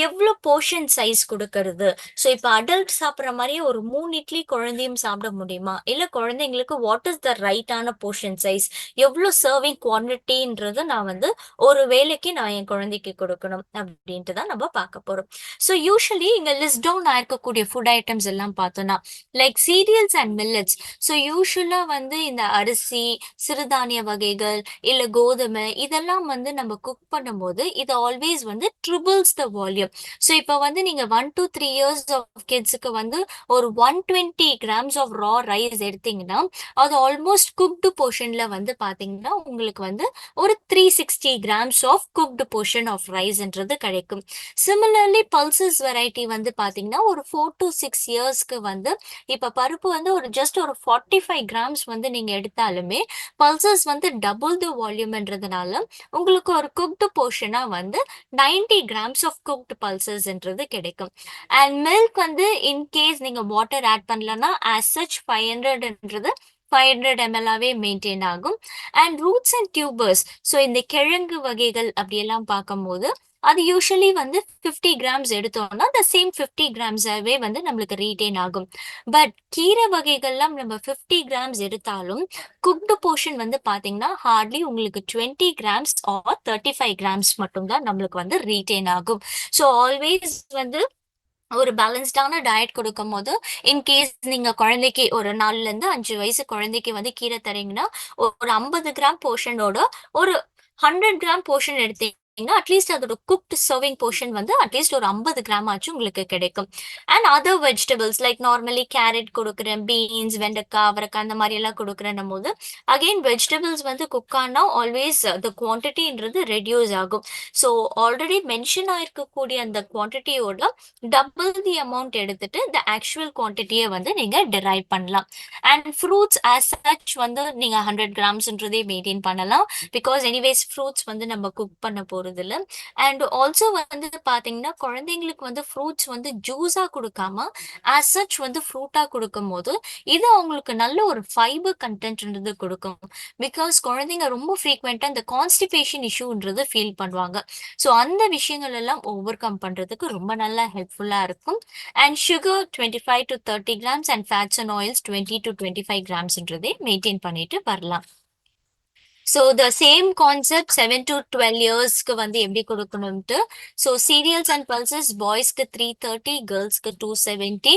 எவ்வளோ போர்ஷன் சைஸ் கொடுக்கறது. ஸோ இப்போ அடல்ட் சாப்பிட்ற மாதிரியே ஒரு 3 இட்லி குழந்தையும் சாப்பிட முடியுமா, இல்லை குழந்தைங்களுக்கு வாட் இஸ் த ரைட்டான போர்ஷன் சைஸ், எவ்வளோ சர்விங் குவான்டிட்டின்றது நான் வந்து ஒரு வேலைக்கு நான் என் குழந்தைக்கு கொடுக்கணும் அப்படின்ட்டு தான் நம்ம பார்க்க போகிறோம். ஸோ யூஸ்வலி இங்கே லிஸ்ட் டவுன் ஆயிருக்கக்கூடிய ஃபுட் ஐட்டம்ஸ் எல்லாம் பார்த்தோம்னா like serials and millets. So யூஸ்வலா வந்து இந்த அரிசி, சிறுதானிய வகைகள் இல்ல கோதுமை இதெல்லாம் வந்து நம்ம குக் பண்ணும்போது இது ஆல்வேஸ் வந்து ட்ரிபிள்ஸ் த வால்யூம். ஸோ இப்போ வந்து நீங்க 1 to 3 years ஆஃப் கிட்ஸுக்கு வந்து ஒரு 120 grams ஆஃப் ரா ரைஸ் எடுத்தீங்கன்னா அது ஆல்மோஸ்ட் குக்டு போர்ஷன்ல வந்து பாத்தீங்கன்னா உங்களுக்கு வந்து ஒரு 360 grams of cooked portion of ரைஸ்ன்றது கிடைக்கும். சிமிலர்லி பல்சஸ் வெரைட்டி வந்து பாத்தீங்கன்னா ஒரு 4 to 6 இயர்ஸ்க்கு வந்து இப்ப பருப்பு வந்து ஒரு ஜஸ்ட் ஒரு 45 grams வந்து நீங்க எடுத்தாலுமே பல்சஸ் வந்து டபுள் த வால்யூம்ன்றதுனால உங்களுக்கு ஒரு குக்டு போர்ஷனா வந்து 90 grams ஆஃப் குக்டு பல்சஸ்ன்றது கிடைக்கும். அண்ட் மில்க் வந்து இன்கேஸ் நீங்க வாட்டர் ஆட் பண்ணலன்னா ஆஸ் சச் 500ன்றது 500 ml-ஆவே மெயின்டைன் ஆகும். And roots and tubers, so இந்த கிழங்கு வகைகள் அப்படியெல்லாம் பார்க்கும்போது அது யூஸ்வலி வந்து 50 grams எடுத்தோம்னா அந்த சேம் 50 grams-ஆவே வந்து நம்மளுக்கு ரீட்டைன் ஆகும். பட் கீரை வகைகள்லாம் நம்ம 50 grams எடுத்தாலும் குக்டு போர்ஷன் வந்து பாத்தீங்கன்னா ஹார்ட்லி உங்களுக்கு 20 grams ஆர் 35 grams மட்டும்தான் நம்மளுக்கு வந்து ரீட்டைன் ஆகும். ஸோ ஆல்வேஸ் வந்து ஒரு பேலன்ஸ்டான டயட் கொடுக்கும் போது இன்கேஸ் நீங்க குழந்தைக்கு ஒரு 4ல இருந்து 5 வயசு குழந்தைக்கு வந்து கீரை தரீங்கன்னா ஒரு 50 கிராம் போர்ஷனோட ஒரு 100 கிராம் போர்ஷன் எடுத்தீங்கன்னா அட்லீஸ்ட் அதோட குக்ட் சர்விங் போர்ஷன் வந்து அட்லீஸ்ட் ஒரு 50 கிராம் ஆச்சும் உங்களுக்கு கிடைக்கும். And other vegetables like normally carrot கொடுக்குறேன், பீன்ஸ், வெண்டைக்காய், அவரைக்காய் அந்த மாதிரி எல்லாம் கொடுக்குறேன் போது அகெயின் வெஜிடபிள்ஸ் வந்து குக் ஆனா ஆல்வேஸ் த குவான்டிட்டின்றது ரெடியூஸ் ஆகும். ஸோ ஆல்ரெடி மென்ஷன் ஆயிருக்கக்கூடிய அந்த குவான்டிட்டியோட டபுள் தி அமௌண்ட் எடுத்துட்டு இந்த ஆக்சுவல் குவான்டிட்டியை வந்து நீங்க டிரைவ் பண்ணலாம். அண்ட் ஃப்ரூட்ஸ் ஆஸ் சச் வந்து நீங்க 100 கிராம்ஸ்ன்றதே மெயின்டைன் பண்ணலாம். பிகாஸ் எனிவேஸ் ஃப்ரூட்ஸ் வந்து நம்ம குக் பண்ண போறது இல்லை. அண்ட் ஆல்சோ வந்து பாத்தீங்கன்னா குழந்தைங்களுக்கு வந்து ஃப்ரூட்ஸ் வந்து ஜூஸா கொடுக்காம ஆஸ் சச் வந்து ஃப்ரூட்டா கொடுக்கும் போது இது அவங்களுக்கு நல்ல ஒரு ஃபைபர் கண்டென்ட்ன்றது கொடுக்கும். பிகாஸ் குழந்தைங்க ரொம்ப ஃப்ரீக்வெண்டா இந்த கான்ஸ்டிபேஷன் இஷ்யூன்றது ஃபீல் பண்ணுவாங்க. ஸோ அந்த விஷயங்கள் எல்லாம் ஓவர் கம் பண்றதுக்கு ரொம்ப நல்லா ஹெல்ப்ஃபுல்லா இருக்கும். And sugar 25 to 30 grams and fats and oils 20 to 25 gramsன்றதே மெயின்டைன் பண்ணிட்டு வரலாம். So the same concept 7 to 12 இயர்ஸ்க்கு வந்து எப்படி கொடுக்கணும்ட்டு. ஸோ சீரியல்ஸ் அண்ட் பல்சஸ் பாய்ஸ்க்கு 330, கேர்ள்ஸ்க்கு 270.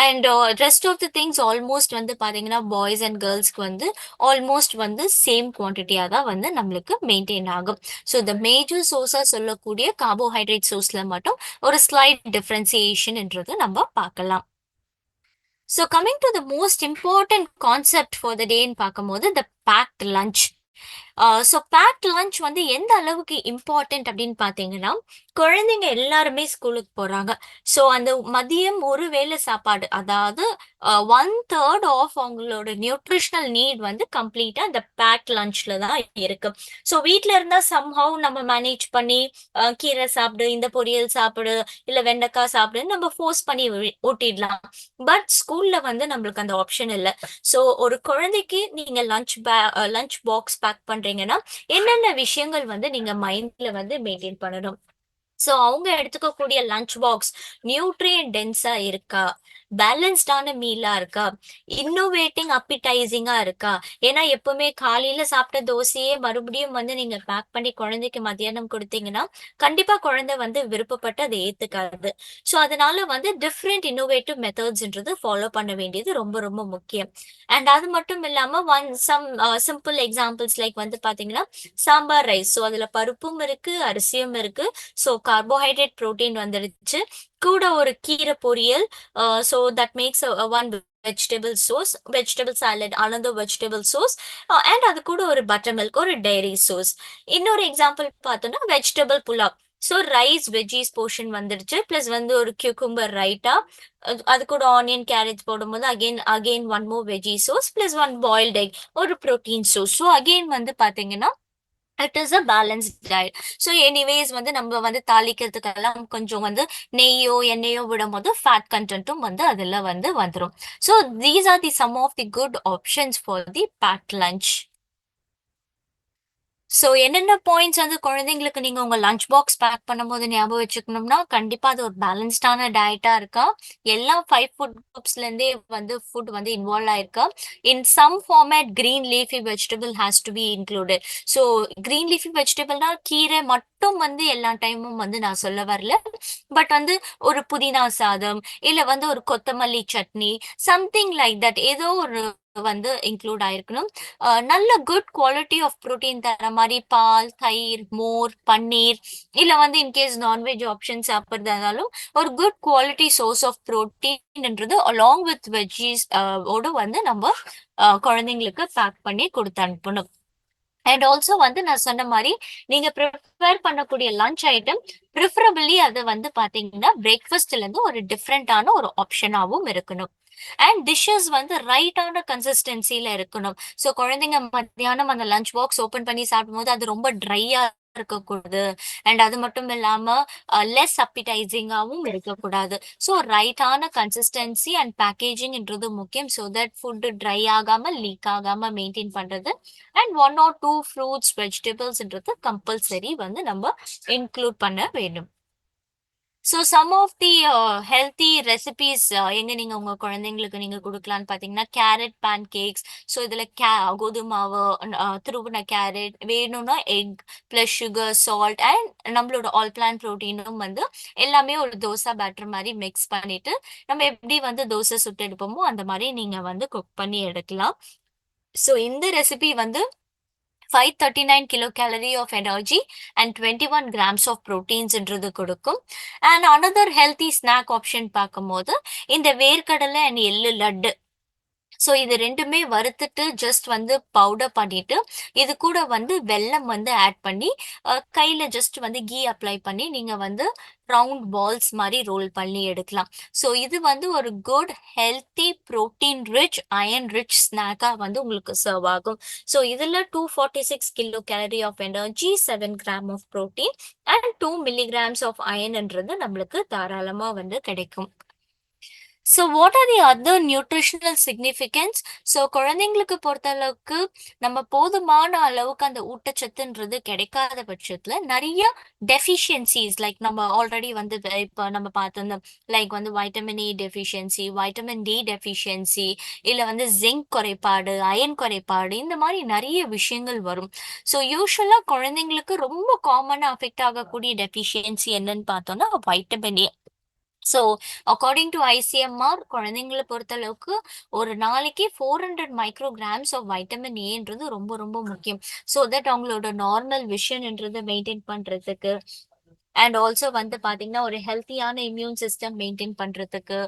And rest of the things almost வந்து பார்த்தீங்கன்னா பாய்ஸ் அண்ட் கேர்ள்ஸ்க்கு வந்து ஆல்மோஸ்ட் வந்து சேம் குவான்டிட்டியாக தான் வந்து நம்மளுக்கு மெயின்டைன் ஆகும். ஸோ த மேஜர் சோர்ஸாக சொல்லக்கூடிய கார்போஹைட்ரேட் சோர்ஸில் மட்டும் ஒரு ஸ்லைட் டிஃப்ரென்சியேஷன்ன்றது நம்ம பார்க்கலாம். So coming to the most important concept for the டேன்னு பார்க்கும்போது the packed lunch. So packed lunch வந்து எந்த அளவுக்கு இம்பார்ட்டன்ட் அப்படின்னு பார்த்தீங்கன்னா, குழந்தைங்க எல்லாருமே ஸ்கூலுக்கு போறாங்க. ஸோ அந்த மதியம் ஒரு வேளை சாப்பாடு, அதாவது 1/3 ஆஃப் அவங்களோட நியூட்ரிஷனல் நீட் வந்து கம்ப்ளீட்டா அந்த பேக்ட் லஞ்ச்ல தான் இருக்கு. ஸோ வீட்ல இருந்தா சம்ஹவ் நம்ம மேனேஜ் பண்ணி கீரை சாப்பிடு, இந்த பொரியல் சாப்பிடு, இல்ல வெண்டைக்காய் சாப்பிடுன்னு நம்ம ஃபோர்ஸ் பண்ணி ஊட்டிடலாம். பட் ஸ்கூல்ல வந்து நம்மளுக்கு அந்த ஆப்ஷன் இல்ல. ஸோ ஒரு குழந்தைக்கு நீங்க லஞ்ச் பாக்ஸ் பேக் பண்றீங்கன்னா, என்னென்ன விஷயங்கள் வந்து நீங்க மைண்ட்ல வந்து மெயின்டைன் பண்ணணும். ஸோ அவங்க எடுத்துக்கக்கூடிய லஞ்ச் பாக்ஸ் நியூட்ரியன்ட் டென்ஸா இருக்கா, பேலன்ஸ்டான மீலா இருக்கா, இன்னோவேட்டிங் அப்பிடைசிங்கா இருக்கா. ஏன்னா எப்பவுமே காலையில சாப்பிட்ட தோசையே மறுபடியும் வந்து நீங்க பேக் பண்ணி குழந்தைக்கு மத்தியானம் கொடுத்தீங்கன்னா கண்டிப்பா குழந்தை வந்து விருப்பப்பட்டு அதை ஏத்துக்காது. ஸோ அதனால வந்து டிஃப்ரெண்ட் இன்னோவேட்டிவ் மெத்தட்ஸ்ன்றது ஃபாலோ பண்ண வேண்டியது ரொம்ப ரொம்ப முக்கியம். அண்ட் அது மட்டும் இல்லாம சிம்பிள் எக்ஸாம்பிள்ஸ் லைக் வந்து பாத்தீங்கன்னா சாம்பார் ரைஸ். ஸோ அதுல பருப்பும் இருக்கு, அரிசியும் இருக்கு. ஸோ கார்போஹைட்ரேட் புரோட்டீன் வந்துடுச்சு. கூட ஒரு கீரை பொரியல். So that makes one vegetable salad, another vegetable source. And அது கூட ஒரு பட்டர் மில்க், ஒரு டைரி சோர்ஸ். இன்னொரு எக்ஸாம்பிள் பார்த்தோம்னா vegetable pulao. So rice veggies portion வந்துடுச்சு. பிளஸ் வந்து ஒரு கியூக்கும்பர் ரைட்டா, அது கூட ஆனியன் கேரட் போடும்போது again one more veggie source plus one boiled egg, ஒரு ப்ரோட்டீன் சோர்ஸ். ஸோ அகெயின் வந்து பாத்தீங்கன்னா it is a balanced diet. So anyways வந்து நம்ம வந்து தாளிக்கிறதுக்கெல்லாம் கொஞ்சம் வந்து நெய்யோ எண்ணெயோ விடும்போது ஃபேட் கண்டென்ட்டும் வந்து அதில் வந்து வந்துடும். So these are the some of the good options for the packed lunch. So என்னென்ன பாயிண்ட்ஸ் வந்து குழந்தைங்களுக்கு நீங்க உங்க லஞ்ச் பாக்ஸ் பேக் பண்ணும்போது ஞாபகம் வச்சுக்கணும்னா, கண்டிப்பா அது ஒரு பேலன்ஸ்டான டயட்டா இருக்கா, எல்லா 5 ஃபுட் குரூப்ஸ்ல இருந்தே வந்து ஃபுட் வந்து இன்வால்வ் ஆயிருக்கா, in some format green leafy vegetable has to be included. So green leafy வெஜிடபிள்னா கீரை மட்டும் வந்து எல்லா டைமும் வந்து நான் சொல்ல வரல. பட் வந்து ஒரு புதினா சாதம், இல்ல வந்து ஒரு கொத்தமல்லி சட்னி, சம்திங் லைக் தட், ஏதோ ஒரு வந்து இன்க்ளூட் ஆயிருக்கணும். நல்ல குட் குவாலிட்டி ஆஃப் புரோட்டீன் தர மாதிரி பால், தயிர், மோர், பன்னீர், இல்ல வந்து இன்கேஸ் நான்வெஜ் ஆப்ஷன் சாப்பிட்றதா இருந்தாலும் ஒரு குட் குவாலிட்டி சோர்ஸ் ஆஃப் புரோட்டீன்ன்றது அலாங் வித் வெஜ்ஜீஸ் ஓட வந்து நம்ம குழந்தைங்களுக்கு பேக் பண்ணி கொடுத்து அனுப்பணும். அண்ட் ஆல்சோ வந்து நான் சொன்ன மாதிரி நீங்க ப்ரிப்பேர் பண்ணக்கூடிய லஞ்ச் ஐட்டம் ப்ரிஃபரபிளி அது வந்து பாத்தீங்கன்னா பிரேக்ஃபாஸ்ட்ல இருந்து ஒரு டிஃப்ரெண்டான ஒரு ஆப்ஷனாகவும் இருக்கணும். அண்ட் டிஷ்ஷஸ் வந்து ரைட்டான கன்சிஸ்டன்சில இருக்கணும். ஸோ குழந்தைங்க மத்தியானம் அந்த லஞ்ச் பாக்ஸ் ஓபன் பண்ணி சாப்பிடும்போது அது ரொம்ப ட்ரையா இருக்கக்கூடாது. அண்ட் அது மட்டும் இல்லாம லெஸ் அப்பிடைசிங்காகவும் இருக்கக்கூடாது. ஸோ ரைட்டான கன்சிஸ்டன்சி அண்ட் பேக்கேஜிங்ன்றது முக்கியம். ஸோ தட் ஃபுட் ட்ரை ஆகாம லீக் ஆகாம மெயின்டைன் பண்றது. அண்ட் 1 or 2 ஃப்ரூட்ஸ் வெஜிடபிள்ஸ்ன்றது கம்பல்சரி வந்து நம்ம இன்க்ளூட் பண்ண வேண்டும். So some of the healthy recipes எங்க நீங்க உங்க குழந்தைங்களுக்கு நீங்க கொடுக்கலான்னு பார்த்தீங்கன்னா கேரட் பேன் கேக்ஸ். ஸோ இதுல கோதுமை மாவு, துருவின கேரட், வேணும்னா egg plus sugar, salt and நம்மளோட ஆல் பிளான் ப்ரோட்டீனும் வந்து எல்லாமே ஒரு தோசை பேட்டர் மாதிரி மிக்ஸ் பண்ணிட்டு நம்ம எப்படி வந்து தோசை சுட்டு எடுப்போமோ அந்த மாதிரி நீங்க வந்து குக் பண்ணி எடுக்கலாம். ஸோ இந்த ரெசிபி வந்து 539 kilocalorie of energy and 21 grams of proteins கொடுக்கும். And another healthy snack option பார்க்கும்போது இந்த வேர்க்கடலை அண்ட் எள்ளு லட்டு. ஸோ இது ரெண்டுமே வறுத்துட்டு ஜஸ்ட் வந்து பவுடர் பண்ணிட்டு இது கூட வந்து வெல்லம் வந்து ஆட் பண்ணி கையில ஜஸ்ட் வந்து கீ அப்ளை பண்ணி நீங்க வந்து ரவுண்ட் பால்ஸ் மாதிரி ரோல் பண்ணி எடுக்கலாம். ஸோ இது வந்து ஒரு good healthy protein rich iron rich ஸ்நாக்கா வந்து உங்களுக்கு சர்வ் ஆகும். ஸோ இதுல 246 kilocalorie of energy, 7 gram of protein and 2 milligrams of அயன்ன்றது நம்மளுக்கு தாராளமா வந்து கிடைக்கும். So what are the other nutritional significance? So குழந்தைங்களுக்கு பொறுத்தளவுக்கு நம்ம போதுமான அளவுக்கு அந்த ஊட்டச்சத்துன்றது கிடைக்காத பட்சத்துல நிறைய டெஃபிஷியன்சிஸ் லைக் நம்ம ஆல்ரெடி வந்து இப்போ நம்ம பார்த்திருந்தோம் லைக் வந்து vitamin A deficiency, vitamin D deficiency, இல்லை வந்து ஜிங்க் குறைபாடு, அயன் குறைபாடு, இந்த மாதிரி நிறைய விஷயங்கள் வரும். ஸோ யூஸ்வலாக குழந்தைங்களுக்கு ரொம்ப காமனாக அஃபெக்ட் ஆகக்கூடிய டெஃபிஷியன்சி என்னன்னு பார்த்தோம்னா vitamin A. So according to ICMR குழந்தைங்களை பொறுத்தளவுக்கு ஒரு நாளைக்கு 400 மைக்ரோகிராம்ஸ் ஆஃப் வைட்டமின் ஏன்றது ரொம்ப ரொம்ப முக்கியம். ஸோ தட் அவங்களோட நார்மல் விஷன்ன்றது மெயின்டைன் பண்றதுக்கு அண்ட் ஆல்சோ வந்து பாத்தீங்கன்னா ஒரு ஹெல்த்தியான இம்யூன் சிஸ்டம் மெயின்டைன் பண்றதுக்கு,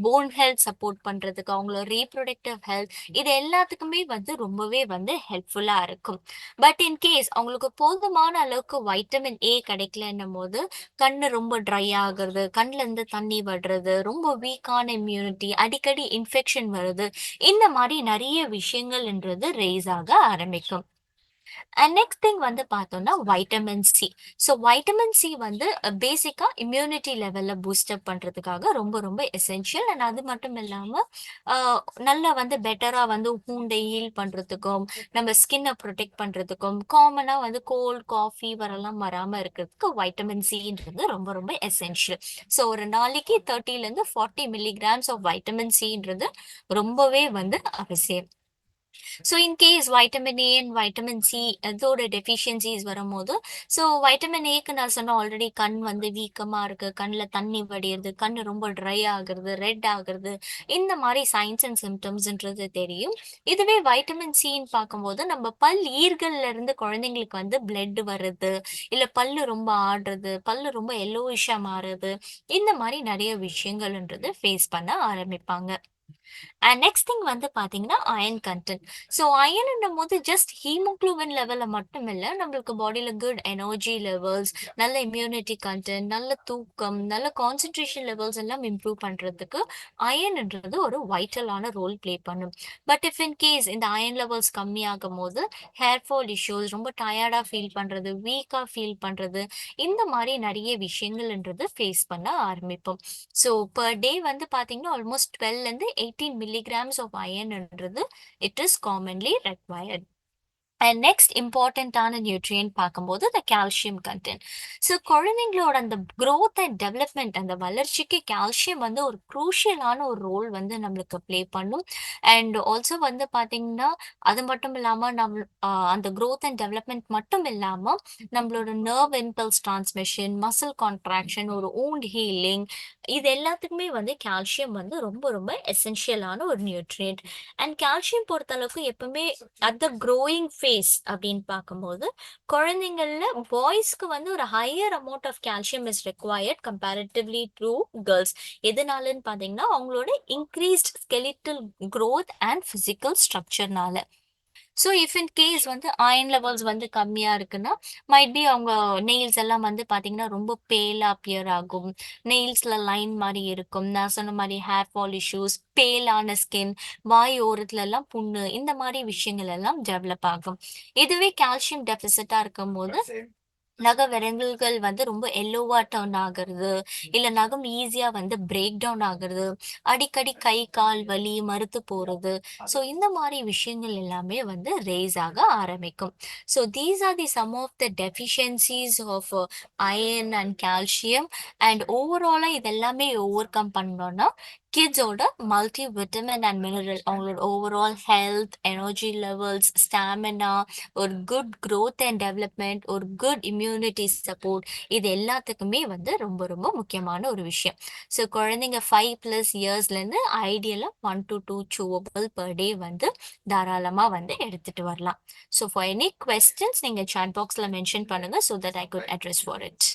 போன் ஹெல்த் சப்போர்ட் பண்றதுக்கு, அவங்களோட ரீப்ரொடக்டிவ் ஹெல்த், இது எல்லாத்துக்குமே வந்து ரொம்பவே வந்து ஹெல்ப்ஃபுல்லா இருக்கும். பட் இன் கேஸ் அவங்களுக்கு போதுமான அளவுக்கு வைட்டமின் ஏ கிடைக்கலன்னும் போது கண்ணு ரொம்ப ட்ரை ஆகுறது, கண்ணுல இருந்து தண்ணி வர்றது, ரொம்ப வீக்கான இம்யூனிட்டி, அடிக்கடி இன்ஃபெக்ஷன் வருது, இந்த மாதிரி நிறைய விஷயங்கள்ன்றது ரேஸ் ஆக ஆரம்பிக்கும். அண்ட் நெக்ஸ்ட் திங் வந்து பார்த்தோம்னா vitamin C. So vitamin C வந்து பேசிக்கா இம்யூனிட்டி லெவல்ல பூஸ்டப் பண்றதுக்காக ரொம்ப ரொம்ப எசென்ஷியல். அண்ட் அது மட்டும் இல்லாம நல்லா வந்து பெட்டரா வந்து ஹூண்டை ஹீல் பண்றதுக்கும், நம்ம ஸ்கின்னை ப்ரொடெக்ட் பண்றதுக்கும், காமனா வந்து கோல்ட் காஃப் ஃபீவர் எல்லாம் வராம இருக்கிறதுக்கு வைட்டமின் சின்றது ரொம்ப ரொம்ப எசென்ஷியல். ஸோ ஒரு நாளைக்கு 30 to 40 மில்லிகிராம்ஸ் ஆஃப் வைட்டமின் சின்றது ரொம்பவே வந்து அவசியம். So in case vitamin A and vitamin C அதோட டெஃபிஷியன்சிஸ் வரும்போது, ஸோ வைட்டமின் ஏக்கு நான் சொன்ன ஆல்ரெடி கண் வந்து வீக்கமாக இருக்கு, கண்ணில் தண்ணி வடியுறது, கண் ரொம்ப ட்ரை ஆகுறது, ரெட் ஆகுறது, இந்த மாதிரி சைன்ஸ் அண்ட் சிம்டம்ஸ்ன்றது தெரியும். இதுவே வைட்டமின் சின்னு பார்க்கும்போது நம்ம பல் ஈர்கள்ல இருந்து குழந்தைங்களுக்கு வந்து பிளட் வருது, இல்லை பல்லு ரொம்ப ஆடுறது, பல்லு ரொம்ப எல்லோயிஷா மாறுது, இந்த மாதிரி நிறைய விஷயங்கள்ன்றது ஃபேஸ் பண்ண ஆரம்பிப்பாங்க. அண்ட் நெக்ஸ்ட் திங் வந்து பாத்தீங்கன்னா அயன் கண்டென்ட். ஸோ அயன்னும் போது ஜஸ்ட் ஹீமோக்ளோபின் லெவல்ல மட்டும் இல்லை, நம்மளுக்கு பாடியில குட் எனர்ஜி லெவல்ஸ், நல்ல இம்யூனிட்டி கண்டென்ட், நல்ல தூக்கம், நல்ல கான்சென்ட்ரேஷன் லெவல்ஸ் எல்லாம் இம்ப்ரூவ் பண்றதுக்கு அயன்ன்றது ஒரு வைட்டலான ரோல் ப்ளே பண்ணும். பட் இஃப் இன் கேஸ் இந்த அயன் லெவல்ஸ் கம்மியாகும் போது ஹேர் ஃபால் இஷ்யூஸ், ரொம்ப டயர்டா ஃபீல் பண்றது, வீக்கா ஃபீல் பண்றது, இந்த மாதிரி நிறைய விஷயங்கள்ன்றது ஃபேஸ் பண்ண ஆரம்பிப்போம். ஸோ பர் டே வந்து பார்த்தீங்கன்னா almost 12 to 18 milligrams of ironன்றது it is commonly required. And next இம்பார்ட்டண்ட்டான நியூட்ரியன்ட் பார்க்கும்போது இந்த கால்சியம் கண்டென்ட். ஸோ குழந்தைங்களோட அந்த க்ரோத் அண்ட் டெவலப்மெண்ட், அந்த வளர்ச்சிக்கு கால்சியம் வந்து ஒரு குரூஷியலான ஒரு ரோல் வந்து நம்மளுக்கு ப்ளே பண்ணும். அண்ட் ஆல்சோ வந்து பார்த்தீங்கன்னா அது மட்டும் இல்லாமல் அந்த க்ரோத் அண்ட் டெவலப்மெண்ட் மட்டும் இல்லாமல் நம்மளோட nerve impulse transmission, muscle contraction, ஒரு wound ஹீலிங், இது எல்லாத்துக்குமே வந்து கால்சியம் வந்து ரொம்ப ரொம்ப எசென்ஷியலான ஒரு நியூட்ரியன்ட். அண்ட் கால்சியம் பொறுத்தளவுக்கு எப்பவுமே அட் த க்ரோயிங் ஃபேஸ் அப்படின்னு பார்க்கும்போது குழந்தைங்கள்ல பாய்ஸ்க்கு வந்து ஒரு higher amount of calcium is required comparatively to girls. எதனாலன்னு பார்த்தீங்கன்னா அவங்களோட increased skeletal growth and physical ஸ்ட்ரக்சர்னால. ஸோ இஃப் இன் கேஸ் வந்து அயன் லெவல்ஸ் வந்து கம்மியாக இருக்குன்னா மைட் பி அவங்க நெயில்ஸ் எல்லாம் வந்து பார்த்தீங்கன்னா ரொம்ப பேலாக அப்பியர் ஆகும், நெயில்ஸில் லைன் மாதிரி இருக்கும், நான் சொன்ன மாதிரி ஹேர் ஃபால் இஷ்யூஸ், பேலான ஸ்கின், வாய் ஓரத்துல எல்லாம் புண்ணு, இந்த மாதிரி விஷயங்கள் எல்லாம் டெவலப் ஆகும். இதுவே கால்சியம் டெபிசிட்டாக இருக்கும்போது நக விரல்கள் வந்து ரொம்ப எல்லோவா டர்ன் ஆகுறது, இல்ல நகம் ஈஸியா வந்து பிரேக் டவுன் ஆகுறது, அடிக்கடி கை கால் வலி, மறுத்து போறது, ஸோ இந்த மாதிரி விஷயங்கள் எல்லாமே வந்து ரேஸ் ஆக ஆரம்பிக்கும். So these are the some of the deficiencies of iron and calcium. And ஓவராலா இதெல்லாமே ஓவர் கம் பண்ணோம்னா கிட்ஸோட மல்டி விட்டமின் அண்ட் மினரல், அவங்களோட overall health, energy levels, stamina, ஒரு குட் growth அண்ட் டெவலப்மெண்ட், ஒரு குட் இம்யூனிட்டி சப்போர்ட், இது எல்லாத்துக்குமே வந்து ரொம்ப ரொம்ப முக்கியமான ஒரு விஷயம். ஸோ குழந்தைங்க 5+ இயர்ஸ்லேருந்து ஐடியலாக 1 to 2 chewable per day வந்து தாராளமாக வந்து எடுத்துட்டு வரலாம். ஸோ ஃபார் எனி questions நீங்கள் chat பாக்ஸில் மென்ஷன் பண்ணுங்க so that I could address for it.